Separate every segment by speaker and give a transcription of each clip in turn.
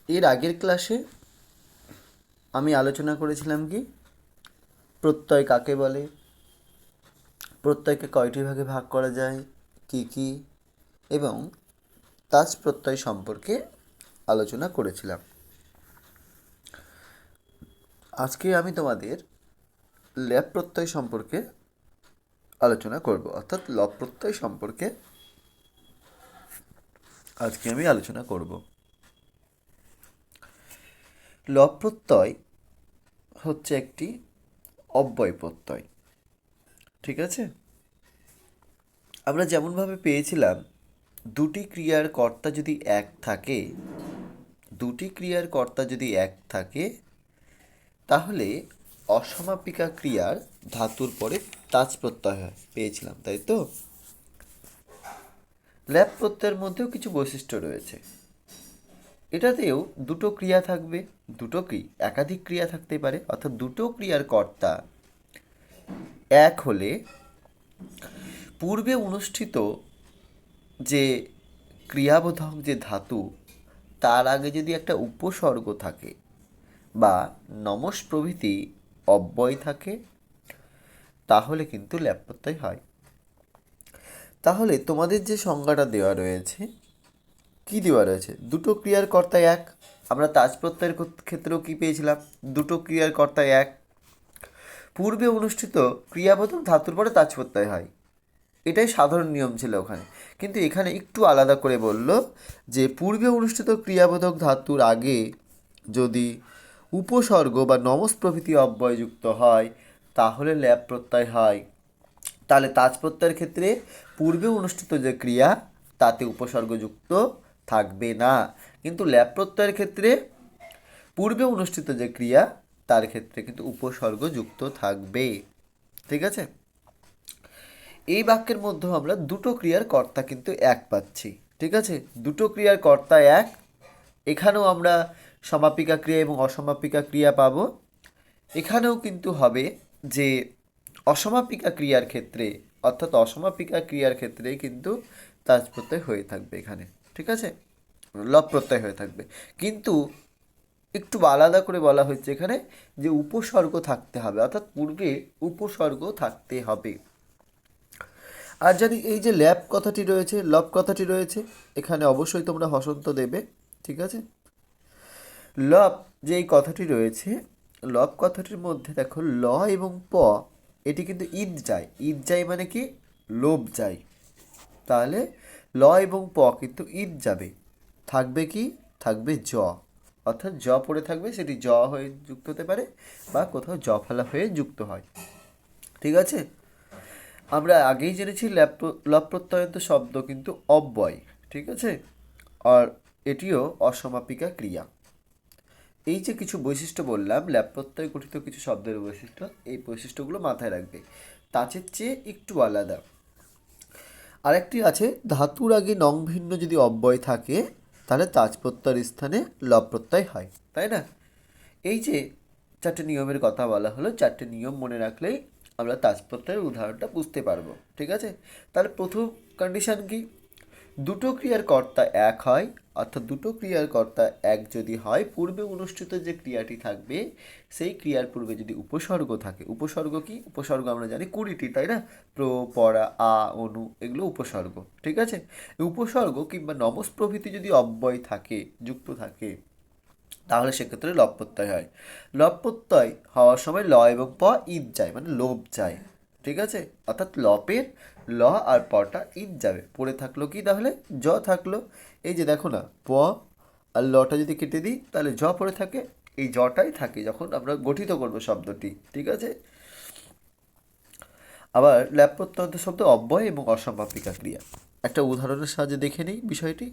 Speaker 1: এর আগের ক্লাসে আমি আলোচনা করেছিলাম কি প্রত্যয় কাকে বলে, প্রত্যয়কে কয়টি ভাগে ভাগ করা যায়, কি কি, এবং তাজ প্রত্যয় সম্পর্কে আলোচনা করেছিলাম। আজকে আমি তোমাদের ল্যাপ প্রত্যয় সম্পর্কে আলোচনা করব, অর্থাৎ লব প্রত্যয় সম্পর্কে আজকে আমি আলোচনা করব। লব প্রত্যয় হচ্ছে একটি অব্যয় প্রত্যয়, ঠিক আছে। আমরা যেমনভাবে পেয়েছিলাম দুটি ক্রিয়ার কর্তা যদি এক থাকে তাহলে অসমাপিকা ক্রিয়ার ধাতুর পরে তাজ প্রত্যয় হয়, পেয়েছিলাম তাই তো। ল্যাপ প্রত্যয়ের মধ্যেও কিছু বৈশিষ্ট্য রয়েছে। এটাতেও দুটো ক্রিয়া থাকবে, দুটো কি একাধিক ক্রিয়া থাকতে পারে, অর্থাৎ দুটো ক্রিয়ার কর্তা এক হলে পূর্বে অনুষ্ঠিত যে ক্রিয়াবোধক যে ধাতু তার আগে যদি একটা উপসর্গ থাকে বা নমস প্রভৃতি অব্যয় থাকে তাহলে কিন্তু ল্যাপ প্রত্যয় হয়। তাহলে তোমাদের যে সংজ্ঞাটা দেওয়া রয়েছে, কি দেওয়া রয়েছে, দুটো ক্রিয়ার কর্তা এক। আমরা তাজ প্রত্যয়ের ক্ষেত্রেও কি পেয়েছিলাম, দুটো ক্রিয়ার কর্তা এক, পূর্বে অনুষ্ঠিত ক্রিয়াবোধক ধাতুর পরে তাজ প্রত্যয় হয়। এটাই সাধারণ নিয়ম ছিল ওখানে, কিন্তু এখানে একটু আলাদা করে বলল যে পূর্বে অনুষ্ঠিত ক্রিয়াবোধক ধাতুর আগে যদি উপসর্গ বা নমস প্রভৃতি অব্যয়যুক্ত হয় তাহলে ল্যাপ প্রত্যয় হয়। তাহলে তাজ প্রত্যয়ের ক্ষেত্রে পূর্বে অনুষ্ঠিত যে ক্রিয়া তাতে উপসর্গযুক্ত থাকবে না, কিন্তু ল্যাপ প্রত্যয়ের ক্ষেত্রে পূর্বে অনুষ্ঠিত যে ক্রিয়া তার ক্ষেত্রে কিন্তু উপসর্গযুক্ত থাকবে, ঠিক আছে। এই বাক্যের মধ্যে আমরা দুটো ক্রিয়ার কর্তা কিন্তু এক পাচ্ছি, ঠিক আছে। দুটো ক্রিয়ার কর্তা এক, এখানেও আমরা সমাপিকা ক্রিয়া এবং অসমাপিকা ক্রিয়া পাবো। এখানেও কিন্তু হবে যে অসমাপিকা ক্রিয়ার ক্ষেত্রে, অর্থাৎ অসমাপিকা ক্রিয়ার ক্ষেত্রে কিন্তু তাজ প্রত্যয় হয়ে থাকবে এখানে, ঠিক আছে, লব প্রত্যয় হয়ে থাকবে। কিন্তু একটু আলাদা করে বলা হচ্ছে এখানে যে উপসর্গ থাকতে হবে, অর্থাৎ পূর্বে উপসর্গ থাকতে হবে। আর যদি এই যে ল্যাব কথাটি রয়েছে, লব কথাটি রয়েছে, এখানে অবশ্যই তোমরা হসন্ত দেবে, ঠিক আছে। লব যে এই কথাটি রয়েছে, লব কথাটির মধ্যে দেখো ল এবং প, এটি কিন্তু ঈদ যায়। ঈদ যায় মানে কি, লোভ যায়। তাহলে ল এবং প কিন্তু ঈদ যাবে, থাকবে কি, থাকবে জ, অর্থাৎ জ পড়ে থাকবে, সেটি জ হয়ে যুক্ত হতে পারে বা কোথাও জ ফেলা হয়ে যুক্ত হয়, ঠিক আছে। আমরা আগেই জেনেছি লব প্রত্যয়ন্ত শব্দ কিন্তু অব্যয়, ঠিক আছে, আর এটিও অসমাপিকা ক্রিয়া। এই যে কিছু বৈশিষ্ট্য বললাম, ল্যাপ প্রত্যয় গঠিত কিছু শব্দের বৈশিষ্ট্য, এই বৈশিষ্ট্যগুলো মাথায় রাখবে, তাঁচের চেয়ে একটু আলাদা। আরেকটি আছে, ধাতুর আগে নং ভিন্ন যদি অব্যয় থাকে তাহলে তাজ প্রত্যয়ের স্থানে লব প্রত্যয় হয়, তাই না। এই যে চারটে নিয়মের কথা বলা হলো, চারটে নিয়ম মনে রাখলেই আমরা তাজ প্রত্যয়ের উদাহরণটা বুঝতে পারবো, ঠিক আছে। তাহলে প্রথম কন্ডিশন কি, দুটো ক্রিয়ার কর্তা এক হয়, অর্থাৎ দুটো ক্রিয়ার কর্তা এক যদি হয়, পূর্বে অনুষ্ঠিত যে ক্রিয়াটি থাকবে সেই ক্রিয়ার পূর্বে যদি উপসর্গ থাকে, উপসর্গ কি, উপসর্গ আমরা জানি 20টি, তাই না, প্র, পরা, আ, অনু, এগুলো উপসর্গ, ঠিক আছে। উপসর্গ কিংবা নমস প্রভৃতি যদি অব্যয় থাকে, যুক্ত থাকে, তাহলে সেক্ষেত্রে লব প্রত্যয় হয়। লব প্রত্যয় হওয়ার সময় ল এবং প ঈদ যায়, মানে লোভ যায়, ঠিক আছে, অর্থাৎ লপের ল আর পটা ঈদ যাবে, পড়ে থাকলো কি, তাহলে জ থাকলো। এই যে দেখো না, প আর লটা যদি কেটে দিই তাহলে জ পড়ে থাকে, এই জটাই থাকে যখন আমরা গঠিত করব শব্দটি, ঠিক আছে। আবার ল্যাপ প্রত্যন্ত শব্দ অব্যয় এবং অসমাপিকা ক্রিয়া, একটা উদাহরণের সাহায্যে দেখে নিই বিষয়টি।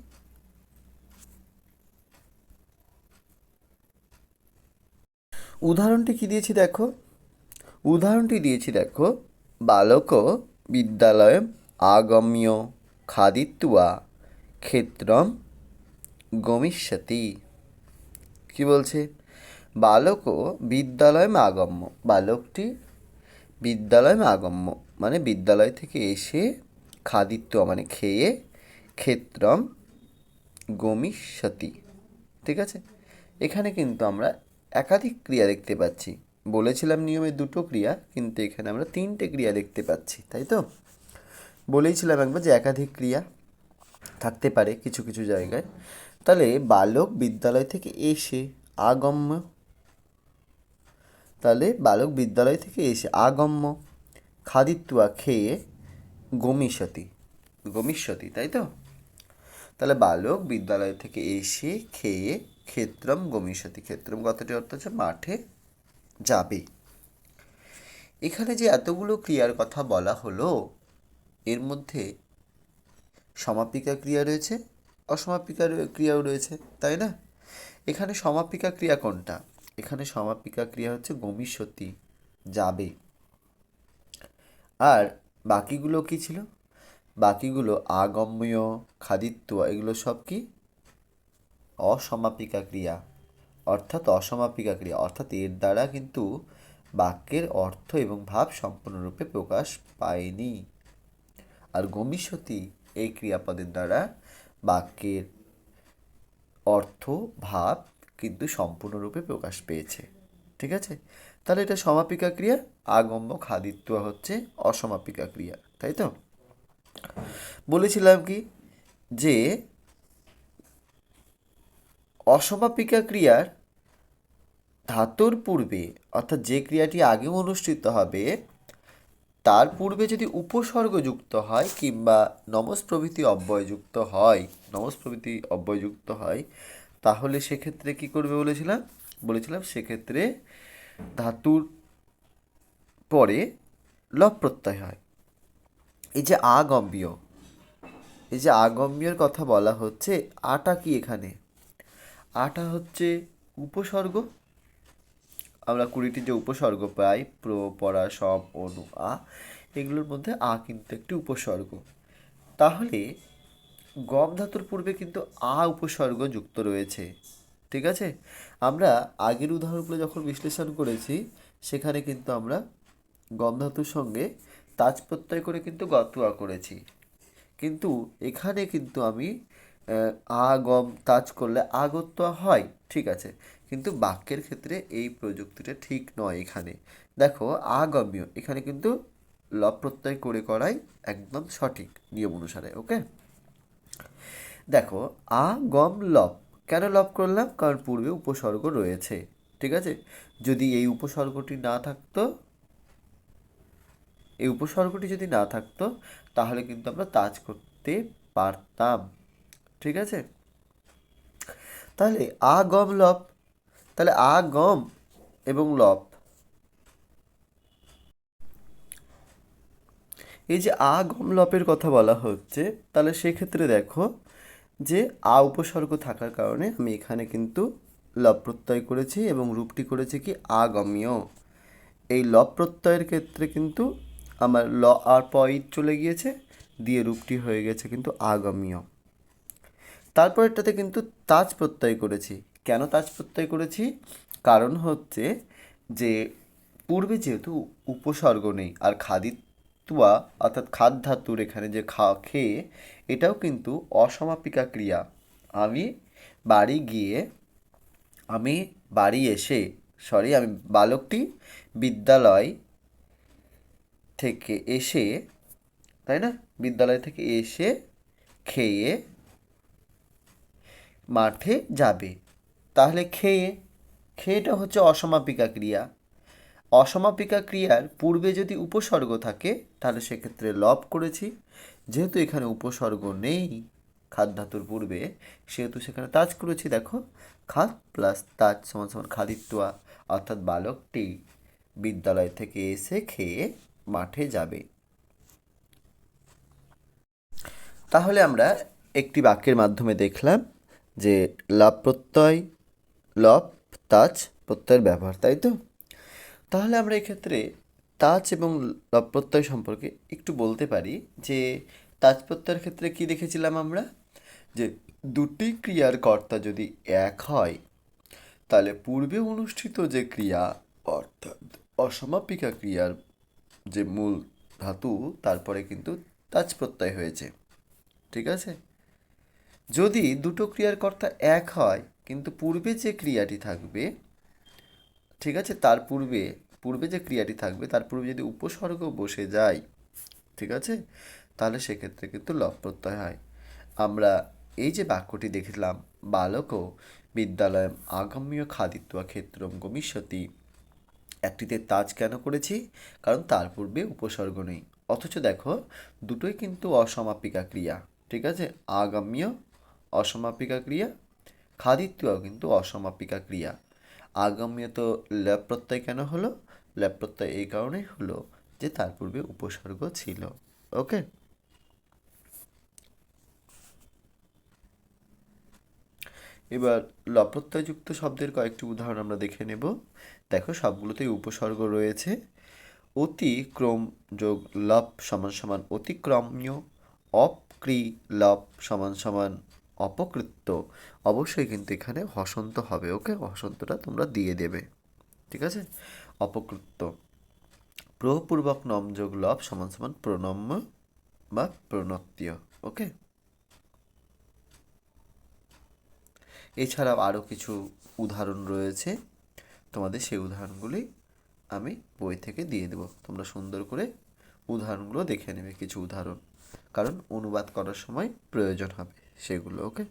Speaker 1: উদাহরণটি কি দিয়েছি দেখো, উদাহরণটি দিয়েছি দেখো, বালক বিদ্যালয়ে আগম্য খাদিত্বা ক্ষেত্রম গমিষ্যতি। কি বলছে, বালক বিদ্যালয়ে আগম্য, বালকটি বিদ্যালয়ে আগম্য মানে বিদ্যালয় থেকে এসে, খাদিত্বা মানে খেয়ে, ক্ষেত্রম গমিষ্যতি, ঠিক আছে। এখানে কিন্তু আমরা একাধিক ক্রিয়া দেখতে পাচ্ছি। বলেছিলাম নিয়মে দুটো ক্রিয়া, কিন্তু এখানে আমরা তিনটে ক্রিয়া দেখতে পাচ্ছি, তাই তো? বলেইছিলাম একবার যে একাধিক ক্রিয়া থাকতে পারে কিছু কিছু জায়গায়। তাহলে বালক বিদ্যালয় থেকে এসে আগম্য, তাহলে বালক বিদ্যালয় থেকে এসে আগম্য খাদিত্বা খেয়ে গমিষ্যতি, গমিষ্যতি, তাই তো? তাহলে বালক বিদ্যালয় থেকে এসে খেয়ে ক্ষেত্রম গমিষ্যতি, ক্ষেত্রম কথাটি অর্থ হচ্ছে মাঠে যাবে। এখানে যে এতগুলো ক্রিয়ার কথা বলা হলো, এর মধ্যে সমাপিকা ক্রিয়া রয়েছে, অসমাপিকা ক্রিয়াও রয়েছে, তাই না? এখানে সমাপিকা ক্রিয়া কোনটা? এখানে সমাপিকা ক্রিয়া হচ্ছে গমিষ্যতি, যাবে। আর বাকিগুলো কি ছিল? বাকিগুলো আগম্য, খাদিত্ব, এগুলো সব কি? অসমাপিকা ক্রিয়া, অর্থাৎ এর দ্বারা কিন্তু বাক্যের অর্থ এবং ভাব সম্পূর্ণরূপে প্রকাশ পায়নি। আর গমিষ্যতি এই ক্রিয়াপদের দ্বারা বাক্যের অর্থ ভাব কিন্তু সম্পূর্ণরূপে প্রকাশ পেয়েছে। ঠিক আছে? তাহলে এটা সমাপিকা ক্রিয়া, আগম্য খাদিত্ব হচ্ছে অসমাপিকা ক্রিয়া, তাই তো? বলেছিলাম কি যে অসমাপিকা ক্রিয়ার ধাতুর পূর্বে, অর্থাৎ যে ক্রিয়াটি আগে অনুষ্ঠিত হবে তার পূর্বে যদি উপসর্গ যুক্ত হয় কিংবা নমস প্রভৃতি অব্যয় যুক্ত হয়, তাহলে সেক্ষেত্রে কি করবে বলেছিলাম সেক্ষেত্রে ধাতুর পরে লব প্রত্যয় হয়। এই যে আগম্যের কথা বলা হচ্ছে, আটা কি এখানে? আটা হচ্ছে উপসর্গ। আমরা 20টি যে উপসর্গ পাই, প্র, পরা, সম, অনু, আ, এগুলোর মধ্যে আ কিন্তু একটি উপসর্গ। তাহলে গম ধাতুর পূর্বে কিন্তু আ উপসর্গ যুক্ত রয়েছে। ঠিক আছে? আমরা আগের উদাহরণগুলো যখন বিশ্লেষণ করেছি, সেখানে কিন্তু আমরা গম ধাতুর সঙ্গে তাজ প্রত্যয় করে কিন্তু গতুয়া করেছি। কিন্তু এখানে কিন্তু আমি আ গম তাজ করলে আগত্যা হয়, ঠিক আছে, কিন্তু বাক্যের ক্ষেত্রে এই প্রযুক্তিটা ঠিক নয়। এখানে দেখো আগম্য, এখানে কিন্তু লব প্রত্যয় করে করাই একদম সঠিক নিয়ম অনুসারে। ওকে, দেখো আ গম লব, কেন লব করলাম? কারণ পূর্বে উপসর্গ রয়েছে। ঠিক আছে? যদি এই উপসর্গটি না থাকতো, তাহলে কিন্তু আমরা তাজ করতে পারতাম। ঠিক আছে? তাহলে আ গম লব, তাহলে আ গম এবং লব, এই যে আ গম লপের কথা বলা হচ্ছে, তাহলে সেক্ষেত্রে দেখো যে আ উপসর্গ থাকার কারণে আমি এখানে কিন্তু লব প্রত্যয় করেছি এবং রূপটি করেছি কি আগম্য। এই লব প্রত্যয়ের ক্ষেত্রে কিন্তু আমার ল আর পই চলে গিয়েছে, দিয়ে রূপটি হয়ে গেছে কিন্তু আগম্য। তারপরেরটাতে কিন্তু তাজ প্রত্যয় করেছি। কেন তাজ প্রত্যয় করেছি? কারণ হচ্ছে যে পূর্বে যেহেতু উপসর্গ নেই, আর খাদিত্বা অর্থাৎ খাদ ধাতুর এখানে যে খেয়ে, এটাও কিন্তু অসমাপিকা ক্রিয়া। আমি বাড়ি গিয়ে, আমি বাড়ি এসে, আমি বালকটি বিদ্যালয় থেকে এসে, তাই না, বিদ্যালয় থেকে এসে খেয়ে মাঠে যাবে। তাহলে খেয়েটা হচ্ছে অসমাপিকা ক্রিয়া। অসমাপিকা ক্রিয়ার পূর্বে যদি উপসর্গ থাকে, তাহলে সেক্ষেত্রে লব করেছি। যেহেতু এখানে উপসর্গ নেই খাদ ধাতুর পূর্বে, সেহেতু সেখানে তাজ করেছি। দেখো খাদ প্লাস তাজ সমান সমান খাদিত্বা, অর্থাৎ বালকটি বিদ্যালয় থেকে এসে খেয়ে মাঠে যাবে। তাহলে আমরা একটি বাক্যের মাধ্যমে দেখলাম যে লব তাজ প্রত্যয়ের ব্যবহার, তাই তো? তাহলে আমরা এক্ষেত্রে তাজ এবং লব প্রত্যয় সম্পর্কে একটু বলতে পারি যে তাজ প্রত্যয়ের ক্ষেত্রে কি দেখেছিলাম আমরা, যে দুটি ক্রিয়ার কর্তা যদি এক হয়, তাহলে পূর্বে অনুষ্ঠিত যে ক্রিয়া, অর্থাৎ অসমাপিকা ক্রিয়ার যে মূল ধাতু, তারপরে কিন্তু তাজ প্রত্যয় হয়েছে। ঠিক আছে? যদি দুটো ক্রিয়ার কর্তা এক হয়, কিন্তু পূর্বে যে ক্রিয়াটি থাকবে, ঠিক আছে, তার পূর্বে পূর্বে যে ক্রিয়াটি থাকবে তার পূর্বে যদি উপসর্গ বসে যায়, ঠিক আছে, তাহলে সেক্ষেত্রে কিন্তু লব প্রত্যয় হয়। আমরা এই যে বাক্যটি দেখলাম, বালকও বিদ্যালয় আগম্য খাদিত্বা ক্ষেত্রম গমিষ্যতি, একটিতে তাজ কেন করেছি? কারণ তার পূর্বে উপসর্গ নেই। অথচ দেখো দুটোই কিন্তু অসমাপিকা ক্রিয়া, ঠিক আছে, আগাম্য অসমাপিকা ক্রিয়া, খাদিত্বাও কিন্তু অসমাপিকা ক্রিয়া। আগাম্য তো ল্যাব প্রত্যয় কেন হলো? ল্যাব প্রত্যয় এই কারণেই হলো যে তার পূর্বে উপসর্গ ছিল। ওকে, এবার লপ্রত্যয়যুক্ত শব্দের কয়েকটি উদাহরণ আমরা দেখে নেব। দেখো সবগুলোতেই উপসর্গ রয়েছে। অতিক্রম যোগ লপ সমান সমান অতিক্রম্য, অপক্রি লপ সমান সমান অপকৃত্য। অবশ্যই কিন্তু এখানে হসন্ত হবে। ওকে, হসন্তটা তোমরা দিয়ে দেবে, ঠিক আছে। অপকৃত্য। প্রপূর্বক নম যোগ লপ সমান সমান প্রণম্য বা প্রণত্তীয়। ওকে, এছাড়াও আরও কিছু উদাহরণ রয়েছে, তোমাদের সেই উদাহরণগুলি আমি বই থেকে দিয়ে দেবো। তোমরা সুন্দর করে উদাহরণগুলো দেখে নেবে, কিছু উদাহরণ, কারণ অনুবাদ করার সময় প্রয়োজন হবে সেগুলো। ওকে।